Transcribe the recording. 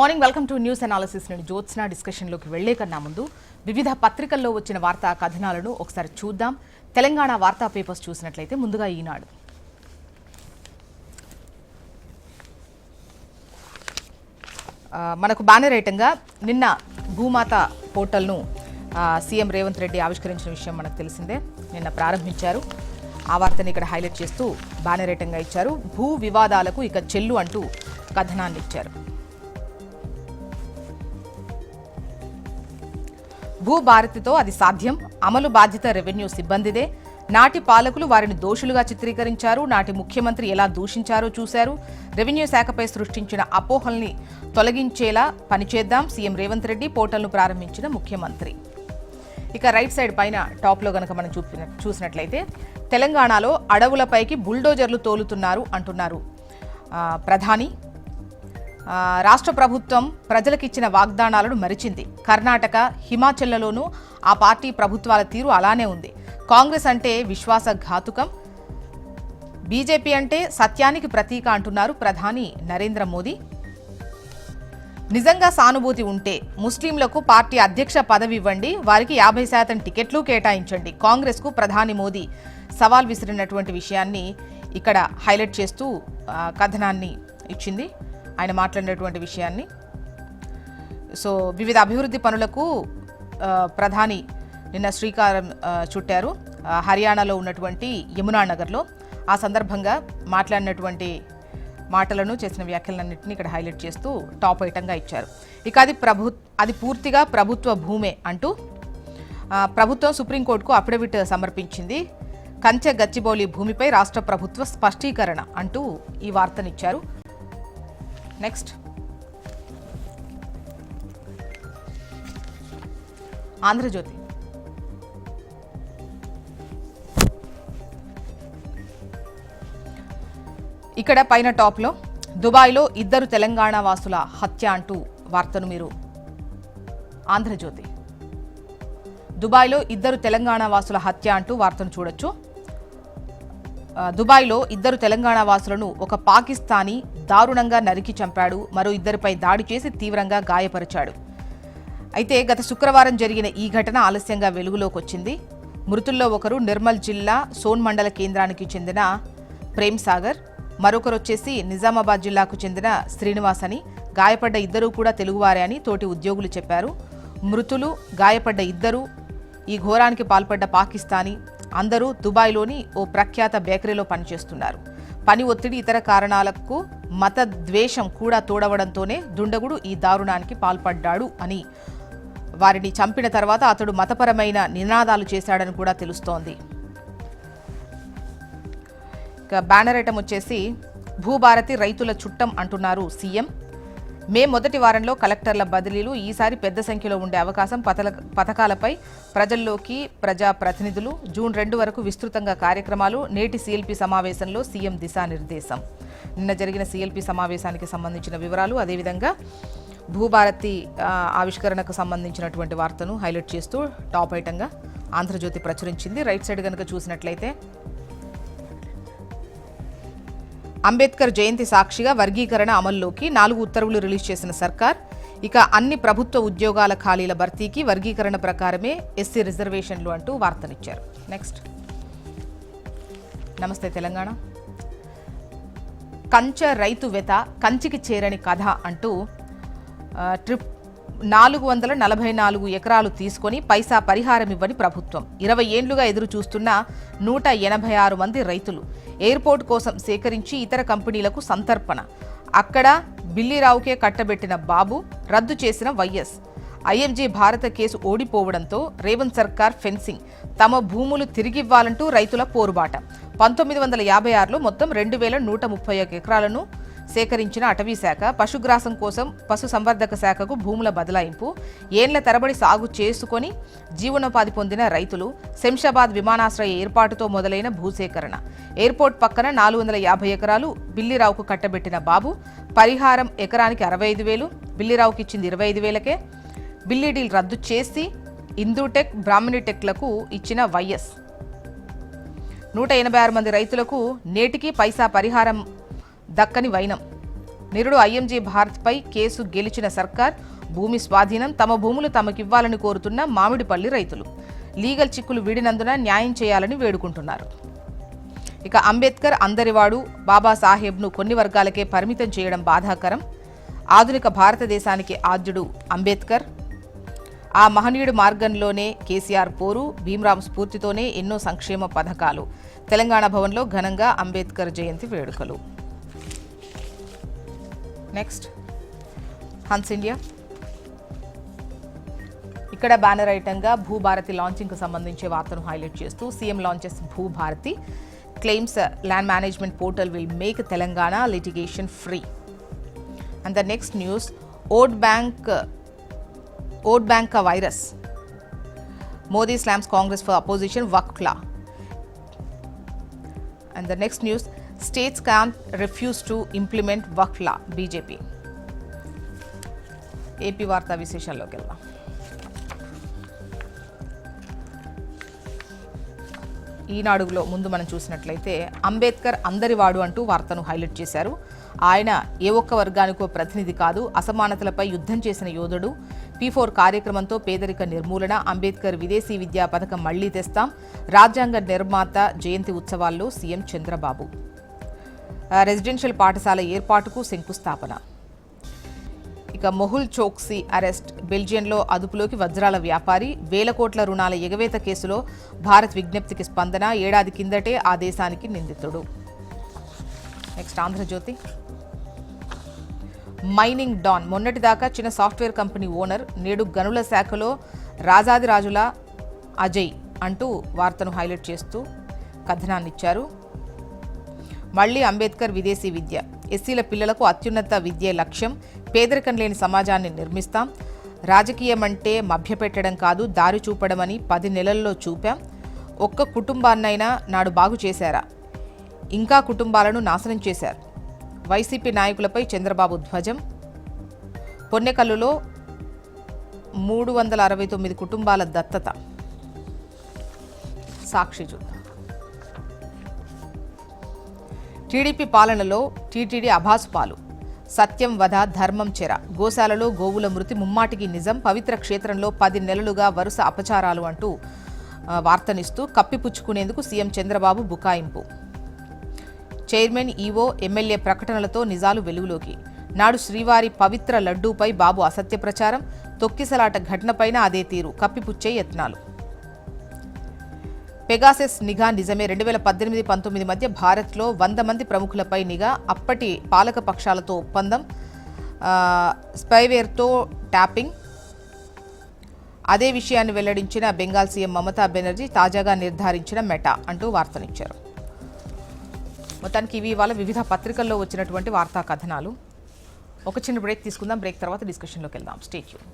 Good morning, welcome to news analysis. నేను జ్యోత్స్న. డిస్కషన్లోకి వెళ్లే కన్నా ముందు వివిధ పత్రికల్లో వచ్చిన వార్తా కథనాలను ఒకసారి చూద్దాం. తెలంగాణ వార్తా పేపర్స్ చూసినట్లయితే ముందుగా ఈనాడు మనకు బ్యానర్ ఐటంగా నిన్న భూమాత పోర్టల్ను సీఎం రేవంత్ రెడ్డి ఆవిష్కరించిన విషయం మనకు తెలిసిందే. నిన్న ప్రారంభించారు. ఆ వార్తని ఇక్కడ హైలైట్ చేస్తూ బ్యానర్ ఐటంగా ఇచ్చారు. భూ వివాదాలకు ఇక చెల్లు అంటూ కథనాన్ని ఇచ్చారు. భూభారతితో అది సాధ్యం, అమలు బాధ్యత రెవెన్యూ సిబ్బందిదే. నాటి పాలకులు వారిని దోషులుగా చిత్రీకరించారు. నాటి ముఖ్యమంత్రి ఎలా దూషించారో చూశారు. రెవెన్యూ శాఖపై సృష్టించిన అపోహల్ని తొలగించేలా పనిచేద్దాం. సీఎం రేవంత్ రెడ్డి పోర్టల్ను ప్రారంభించిన ముఖ్యమంత్రి. ఇక రైట్ సైడ్ పైన టాప్లో గనక మనం చూసినట్లయితే తెలంగాణలో అడవులపైకి బుల్డోజర్లు తోలుతున్నారు అంటున్నారు ప్రధాని. రాష్ట్ర ప్రభుత్వం ప్రజలకిచ్చిన వాగ్దానాలను మరిచింది. కర్ణాటక, హిమాచల్లోనూ ఆ పార్టీ ప్రభుత్వాల తీరు అలానే ఉంది. కాంగ్రెస్ అంటే విశ్వాసఘాతుకం, బీజేపీ అంటే సత్యానికి ప్రతీక అంటున్నారు ప్రధాని నరేంద్ర మోదీ. నిజంగా సానుభూతి ఉంటే ముస్లింలకు పార్టీ అధ్యక్ష పదవి ఇవ్వండి, వారికి 50% టికెట్లు కేటాయించండి. కాంగ్రెస్కు ప్రధాని మోదీ సవాల్ విసిరినటువంటి విషయాన్ని ఇక్కడ హైలైట్ చేస్తూ కథనాన్ని ఇచ్చింది. ఆయన మాట్లాడినటువంటి విషయాన్ని. సో వివిధ అభివృద్ధి పనులకు ప్రధాని నిన్న శ్రీకారం చుట్టారు హర్యానాలో ఉన్నటువంటి యమునానగర్లో. ఆ సందర్భంగా మాట్లాడినటువంటి మాటలను, చేసిన వ్యాఖ్యలన్నింటినీ ఇక్కడ హైలైట్ చేస్తూ టాప్ ఐటంగా ఇచ్చారు. ఇక అది పూర్తిగా ప్రభుత్వ భూమే అంటూ ప్రభుత్వం సుప్రీంకోర్టుకు అఫిడవిట్ సమర్పించింది. కంచె గచ్చిబౌలి భూమిపై రాష్ట్ర ప్రభుత్వ స్పష్టీకరణ అంటూ ఈ వార్తనిచ్చారు. నెక్స్ట్ ఆంధ్రజ్యోతి. ఇక్కడ పైన టాప్లో దుబాయ్లో 2 తెలంగాణ వాసుల హత్య అంటూ వార్తను మీరు ఆంధ్రజ్యోతి. దుబాయ్లో 2 తెలంగాణ వాసుల హత్య అంటూ వార్తను చూడొచ్చు. దుబాయ్లో 2 తెలంగాణ వాసులను ఒక పాకిస్తానీ దారుణంగా నరికి చంపాడు. మరో 2పై దాడి చేసి తీవ్రంగా గాయపరిచాడు. అయితే గత శుక్రవారం జరిగిన ఈ ఘటన ఆలస్యంగా వెలుగులోకి వచ్చింది. మృతుల్లో ఒకరు నిర్మల్ జిల్లా సోన్ మండల కేంద్రానికి చెందిన ప్రేమ్ సాగర్, మరొకరు వచ్చేసి నిజామాబాద్ జిల్లాకు చెందిన శ్రీనివాస్ అని. గాయపడ్డ 2 కూడా తెలుగువారే అని తోటి ఉద్యోగులు చెప్పారు. మృతులు, గాయపడ్డ 2 ఈ ఘోరానికి పాల్పడ్డ పాకిస్తానీ. అందరూ దుబాయ్లోని ఓ ప్రఖ్యాత బేకరీలో పనిచేస్తున్నారు. పని ఒత్తిడి, ఇతర కారణాలకు మత ద్వేషం కూడా తోడవడంతోనే దుండగుడు ఈ దారుణానికి పాల్పడ్డాడు అని, వారిని చంపిన తర్వాత అతడు మతపరమైన నినాదాలు చేశాడని కూడా తెలుస్తోంది. ఇక బ్యానర్ ఐటమ్ వచ్చేసి భూభారతి రైతుల చుట్టం అంటున్నారు సీఎం. మే మొదటి వారంలో కలెక్టర్ల బదిలీలు, ఈసారి పెద్ద సంఖ్యలో ఉండే అవకాశం. పథకాలపై ప్రజల్లోకి ప్రజాప్రతినిధులు. జూన్ 2 వరకు విస్తృతంగా కార్యక్రమాలు. నేటి సీఎల్పీ సమావేశంలో సీఎం దిశానిర్దేశం. నిన్న జరిగిన సీఎల్పీ సమావేశానికి సంబంధించిన వివరాలు, అదేవిధంగా భూభారతి ఆవిష్కరణకు సంబంధించినటువంటి వార్తను హైలైట్ చేస్తూ టాప్ ఐటంగా ఆంధ్రజ్యోతి ప్రచురించింది. రైట్ సైడ్ కనుక చూసినట్లయితే అంబేద్కర్ జయంతి సాక్షిగా వర్గీకరణ అమల్లోకి 4 ఉత్తర్వులు రిలీజ్ చేసిన సర్కార్. ఇక అన్ని ప్రభుత్వ ఉద్యోగాల ఖాళీల భర్తీకి వర్గీకరణ ప్రకారమే ఎస్సీ రిజర్వేషన్లు అంటూ వార్తనిచ్చారు. నెక్స్ట్ నమస్తే తెలంగాణ. కంచ రైతు వెత, కంచికి చేరని కథ అంటూ 444 ఎకరాలు తీసుకొని పైసా పరిహారం ఇవ్వని ప్రభుత్వం. 20 ఏండ్లుగా ఎదురు చూస్తున్న 186 మంది రైతులు. ఎయిర్పోర్ట్ కోసం సేకరించి ఇతర కంపెనీలకు సంతర్పణ. అక్కడ బిల్లిరావుకే కట్టబెట్టిన బాబు, రద్దు చేసిన వైఎస్. ఐఎంజీ భారత కేసు ఓడిపోవడంతో రేవంత్ సర్కార్ ఫెన్సింగ్. తమ భూములు తిరిగివ్వాలంటూ రైతుల పోరుబాట. 1956లో మొత్తం 2131 ఎకరాలను సేకరించిన అటవీశాఖ. పశుగ్రాసం కోసం పశుసంవర్ధక శాఖకు భూముల బదలాయింపు. ఏండ్ల తరబడి సాగు చేసుకొని జీవనోపాధి పొందిన రైతులు. శంషాబాద్ విమానాశ్రయ ఏర్పాటుతో మొదలైన భూసేకరణ. ఎయిర్పోర్ట్ పక్కన 450 ఎకరాలు బిల్లిరావుకు కట్టబెట్టిన బాబు. పరిహారం ఎకరానికి 65,000, బిల్లిరావుకి ఇచ్చింది 25,000కే. బిల్లి డీల్ రద్దు చేసి ఇందూటెక్, బ్రాహ్మణిటెక్లకు ఇచ్చిన వైఎస్. 186 మంది రైతులకు నేటికి పైసా పరిహారం దక్కని వైనం. నిరుడు ఐఎంజీ భారత్పై కేసు గెలిచిన సర్కార్, భూమి స్వాధీనం, తమ భూములు తమకివ్వాలని కోరుతున్న మామిడిపల్లి రైతులు. లీగల్ చిక్కులు వీడినందున న్యాయం చేయాలని వేడుకుంటున్నారు. ఇక అంబేద్కర్ అందరివాడు, బాబాసాహెబ్ను కొన్ని వర్గాలకే పరిమితం చేయడం బాధాకరం. ఆధునిక భారతదేశానికి ఆద్యుడు అంబేద్కర్. ఆ మహనీయుడు మార్గంలోనే కేసీఆర్ పోరు, భీమ్రామ్ స్ఫూర్తితోనే ఎన్నో సంక్షేమ పథకాలు. తెలంగాణ భవన్లో ఘనంగా అంబేద్కర్ జయంతి వేడుకలు. Next Hans India. ఇక్కడ బ్యానర్ ఐటంగా భూభారతి లాంచింగ్కు సంబంధించి వార్తను హైలైట్ చేస్తూ CM launches Bhubharati, claims land management portal will make Telangana litigation free. And the next news, vote bank का virus, Modi slams Congress for opposition Waqf law. And the next news, states can't refuse to implement Waqf law, BJP. AP వార్తా విశేషాల్లోకి వెళ్దాం. ఈనాడులో ముందు మనం చూసినట్లయితే అంబేద్కర్ అందరివాడు అంటూ వార్తను highlight చేశారు. ఆయన ఏ ఒక్క వర్గానికో ప్రతినిధి కాదు, అసమానతలపై యుద్ధం చేసిన యోధుడు. P4 కార్యక్రమంతో పేదరిక నిర్మూలన, అంబేద్కర్ విదేశీ విద్యా పథకం మళ్లీ తెస్తాం, రాజ్యాంగ నిర్మాత జయంతి ఉత్సవాల్లో సీఎం చంద్రబాబు. రెసిడెన్షియల్ పాఠశాల ఏర్పాటుకు శంకుస్థాపన. ఇక మొహుల్ చోక్సీ అరెస్ట్, బెల్జియంలో అదుపులోకి వజ్రాల వ్యాపారి. వేల కోట్ల రుణాల ఎగవేత కేసులో భారత్ విజ్ఞప్తికి స్పందన, ఏడాది కిందటే ఆ దేశానికి నిందితుడు. నెక్స్ట్ ఆంధ్రజ్యోతి. మైనింగ్ డాన్, మొన్నటిదాకా చిన్న సాఫ్ట్వేర్ కంపెనీ ఓనర్, నేడు గనుల శాఖలో రాజాదిరాజుల అజయ్ అంటూ వార్తను హైలైట్ చేస్తూ కథనాన్నిచ్చారు. మళ్లీ అంబేద్కర్ విదేశీ విద్య, ఎస్సీల పిల్లలకు అత్యున్నత విద్యే లక్ష్యం, పేదరికం లేని సమాజాన్ని నిర్మిస్తాం, రాజకీయమంటే మభ్యపెట్టడం కాదు దారి చూపడమని 10 నెలల్లో చూపాం, ఒక్క కుటుంబాన్నైనా నాడు బాగు చేశారా, ఇంకా కుటుంబాలను నాశనం చేశారు. వైసీపీ నాయకులపై చంద్రబాబు ధ్వజం. పొన్నెకల్లులో 369 కుటుంబాల దత్తత. సాక్షి చూద్దాం. టీడీపీ పాలనలో టీటీడీ అభాసుపాలు, సత్యం వధ, ధర్మం చెర, గోశాలలో గోవుల మృతి ముమ్మాటికి నిజం, పవిత్ర క్షేత్రంలో 10 నెలలుగా వరుస అపచారాలు అంటూ వార్తనిస్తూ కప్పిపుచ్చుకునేందుకు సీఎం చంద్రబాబు బుకాయింపు. చైర్మన్, ఈవో, ఎమ్మెల్యే ప్రకటనలతో నిజాలు వెలుగులోకి. నాడు శ్రీవారి పవిత్ర లడ్డూపై బాబు అసత్య ప్రచారం, తొక్కిసలాట ఘటనపైన అదే తీరు, కప్పిపుచ్చే యత్నాలు. పెగాసెస్ నిఘా నిజమే, 2018-19 మధ్య భారత్లో 100 మంది ప్రముఖులపై నిఘా, అప్పటి పాలక పక్షాలతో ఒప్పందం, స్పైవేర్తో ట్యాపింగ్. అదే విషయాన్ని వెల్లడించిన బెంగాల్ సీఎం మమతా బెనర్జీ, తాజాగా నిర్ధారించిన మెటా అంటూ వార్తనిచ్చారు. మొత్తానికి ఇవి ఇవాళ వివిధ పత్రికల్లో వచ్చినటువంటి వార్తా కథనాలు. ఒక చిన్న బ్రేక్ తీసుకుందాం. బ్రేక్ తర్వాత డిస్కషన్లోకి వెళ్దాం. Stay tune.